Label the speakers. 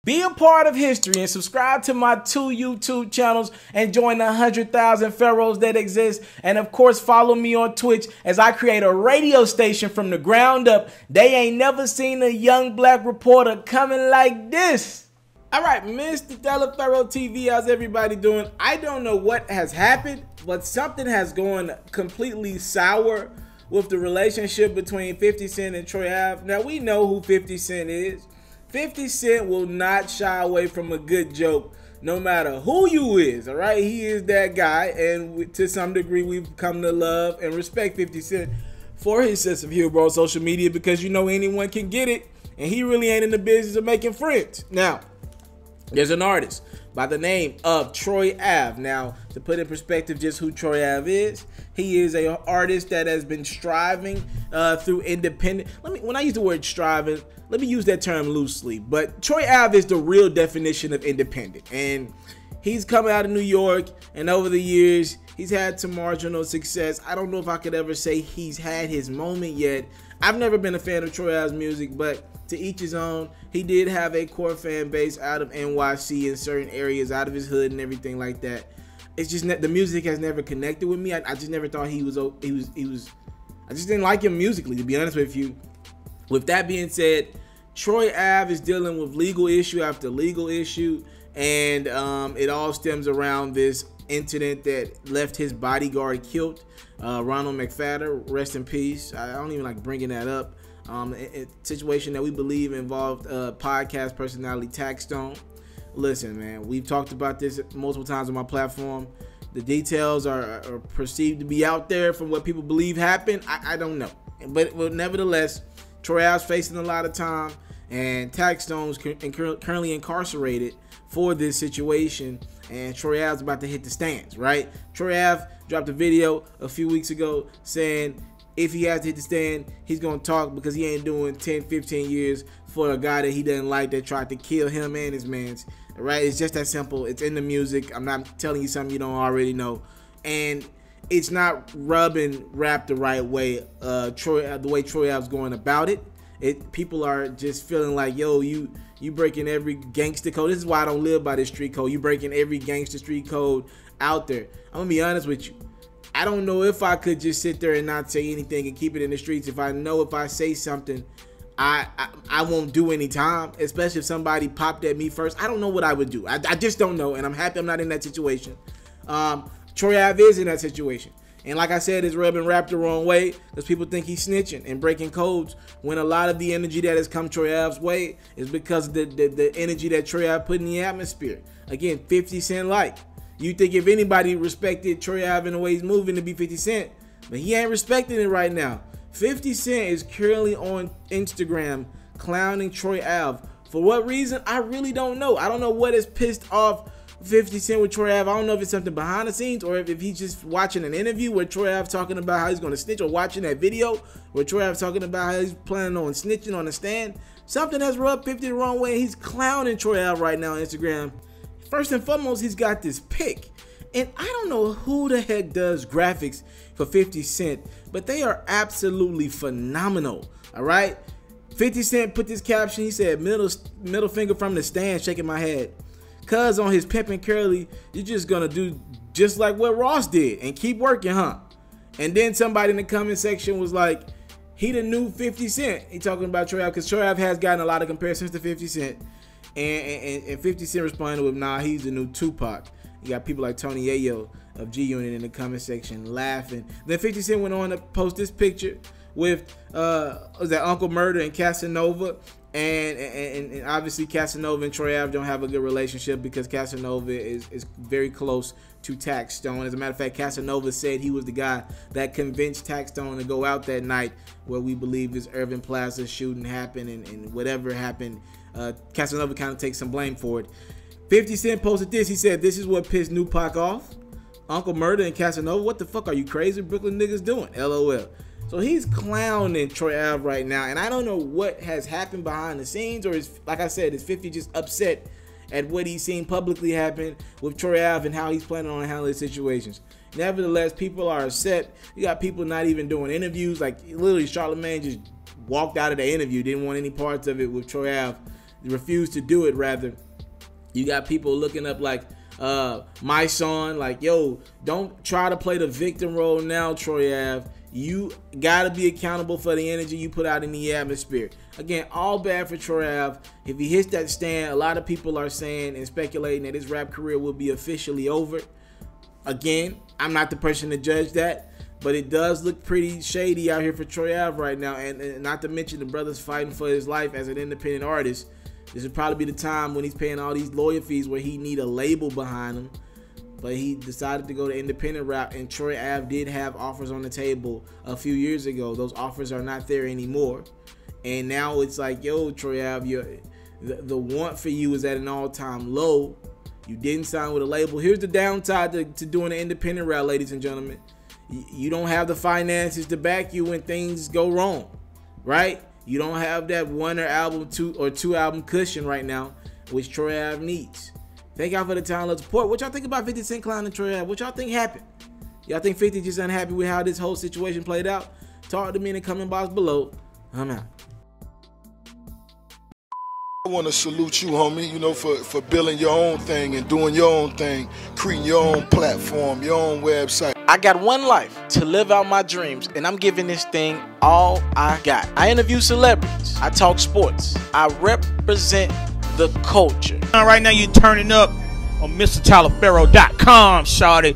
Speaker 1: Be a part of history and subscribe to my 2 YouTube channels and join the 100,000 pharaohs that exist. And of course, follow me on Twitch as I create a radio station from the ground up. They ain't never seen a young black reporter coming like this. All right, Mr. TALIAFERRO TV, how's everybody doing? I don't know what has happened, but something has gone completely sour with the relationship between 50 Cent and Troy Ave. Now, we know who 50 Cent is. 50 Cent will not shy away from a good joke, no matter who you is, all right? He is that guy, and to some degree, we've come to love and respect 50 Cent for his sense of humor on social media because, you know, anyone can get it, and he really ain't in the business of making friends. Now, there's an artist by the name of Troy Ave. Now, to put in perspective just who Troy Ave is, he is an artist that has been striving through independent. When I use the word striving, let me use that term loosely. But Troy Ave is the real definition of independent. And he's coming out of New York, and over the years, he's had some marginal success. I don't know if I could ever say he's had his moment yet. I've never been a fan of Troy Ave's music, but to each his own. He did have a core fan base out of NYC in certain areas, out of his hood and everything like that. It's just the music has never connected with me. I just never thought he was. I just didn't like him musically, to be honest with you. With that being said, Troy Ave is dealing with legal issue after legal issue, and it all stems around this incident that left his bodyguard killed, Ronald McFadder, rest in peace. I don't even like bringing that up. A situation that we believe involved podcast personality Taxstone. Listen, man, we've talked about this multiple times on my platform. The details are perceived to be out there from what people believe happened. I don't know, but nevertheless, Troy Ave's facing a lot of time, and Taxstone's currently incarcerated for this situation, and Troy Ave's about to hit the stands, right? Troy Ave dropped a video a few weeks ago saying if he has to hit the stand, he's going to talk because he ain't doing 10, 15 years for a guy that he doesn't like that tried to kill him and his mans. Right? It's just that simple. It's in the music. I'm not telling you something you don't already know. And it's not rubbing rap the right way, the way Troy Ave's going about it. People are just feeling like, yo, you breaking every gangster code. This is why I don't live by this street code. You breaking every gangster street code out there. I'm going to be honest with you. I don't know if I could just sit there and not say anything and keep it in the streets. If I know if I say something, I won't do any time, especially if somebody popped at me first. I don't know what I would do. I just don't know, and I'm happy I'm not in that situation. Troy Ave is in that situation. And like I said, it's rubbing rap the wrong way because people think he's snitching and breaking codes when a lot of the energy that has come Troy Ave's way is because of the energy that Troy Ave put in the atmosphere. Again, 50 Cent like. You think if anybody respected Troy Ave in the way he's moving to be 50 Cent, but he ain't respecting it right now. 50 Cent is currently on Instagram clowning Troy Ave. For what reason? I really don't know. I don't know what has pissed off 50 Cent with Troy Ave. I don't know if it's something behind the scenes or if he's just watching an interview where Troy Ave talking about how he's going to snitch, or watching that video where Troy Ave talking about how he's planning on snitching on the stand. Something has rubbed 50 the wrong way. He's clowning Troy Ave right now on Instagram. First and foremost, he's got this pic. And I don't know who the heck does graphics for 50 Cent, but they are absolutely phenomenal, all right? 50 Cent put this caption, he said, middle finger from the stand, shaking my head. Cuz on his Pimpin' Curly, you're just gonna do just like what Ross did and keep working, huh? And then somebody in the comment section was like, he the new 50 Cent. He talking about Troy Ave, because Troy Ave has gotten a lot of comparisons to 50 Cent. And 50 Cent responded with, nah, he's the new Tupac. You got people like Tony Ayo of G Unit in the comment section laughing. Then 50 Cent went on to post this picture with was that Uncle Murder and Casanova, and obviously Casanova and Troy Ave don't have a good relationship because Casanova is very close to Taxstone. As a matter of fact, Casanova said he was the guy that convinced Taxstone to go out that night where we believe this Irving Plaza shooting happened, and whatever happened, Casanova kind of takes some blame for it. 50 Cent posted this. He said, this is what pissed Tupac off. Uncle Murder and Casanova. What the fuck are you crazy Brooklyn niggas doing? LOL. So he's clowning Troy Ave right now. And I don't know what has happened behind the scenes, or is, like I said, is 50 just upset at what he's seen publicly happen with Troy Ave and how he's planning on handling situations. Nevertheless, people are upset. You got people not even doing interviews. Like literally Charlamagne just walked out of the interview, didn't want any parts of it with Troy Ave. refused to do it, rather. You got people looking up like my son, like, yo, don't try to play the victim role now, Troy Ave. You gotta be accountable for the energy you put out in the atmosphere. Again, all bad for Troy Ave. If he hits that stand, a lot of people are saying and speculating that his rap career will be officially over. Again, I'm not the person to judge that, but it does look pretty shady out here for Troy Ave right now. And not to mention the brother's fighting for his life as an independent artist. This would probably be the time when he's paying all these lawyer fees where he need a label behind him. But he decided to go the independent route, and Troy Ave did have offers on the table a few years ago. Those offers are not there anymore. And now it's like, yo, Troy Ave, the want for you is at an all-time low. You didn't sign with a label. Here's the downside to doing the independent route, ladies and gentlemen. You don't have the finances to back you when things go wrong, right? You don't have that one album, two album cushion right now, which Troy Ave needs. Thank y'all for the time of support. What y'all think about 50 Cent clowning Troy Ave? What y'all think happened? Y'all think 50 just unhappy with how this whole situation played out? Talk to me in the comment box below. I'm out.
Speaker 2: I want to salute you, homie, you know, for building your own thing and doing your own thing, creating your own platform, your own website.
Speaker 1: I got one life to live out my dreams, and I'm giving this thing all I got. I interview celebrities. I talk sports. I represent the culture.
Speaker 3: Right now you're turning up on MrTaliaferro.com, shawty.